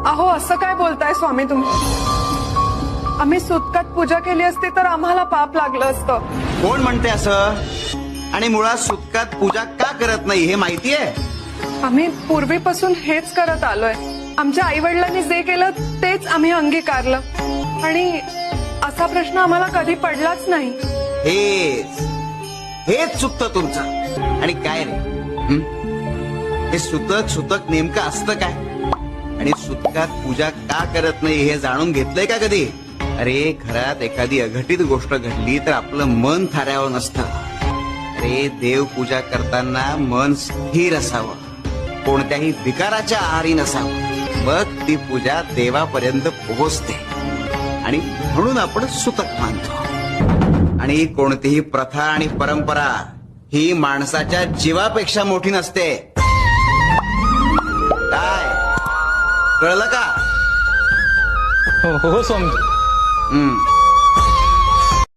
अहो असं काय बोलताय स्वामी तुम्ही? आम्ही सुतकात पूजा केली असती तर आम्हाला पाप लागलं असतं. कोण म्हणते असं? आणि मुळात सुतकात पूजा का करत नाही हे माहितीये? आम्ही पूर्वीपासून हेच करत आलोय. आमच्या आई वडिलांनी जे केलं तेच आम्ही अंगीकारलं आणि असा प्रश्न आम्हाला कधी पडलाच नाही. हेच चुकतं तुमचं. आणि काय रे, हे सुतक नेमकं असतं काय? आणि सुतकात पूजा का करत नाही हे जाणून घेतलंय का कधी? अरे घरात एखादी अघटित गोष्ट घडली तर आपलं मन थाऱ्यावं नसतं. अरे देव पूजा करताना मन स्थिर असावं, कोणत्याही विकाराच्या आहारी नसावं. मग ती पूजा देवापर्यंत पोहोचते आणि म्हणून आपण सुतक मानतो. आणि कोणतीही प्रथा आणि परंपरा ही माणसाच्या जीवापेक्षा मोठी नसते. काय कळलं का? हो स्वामी.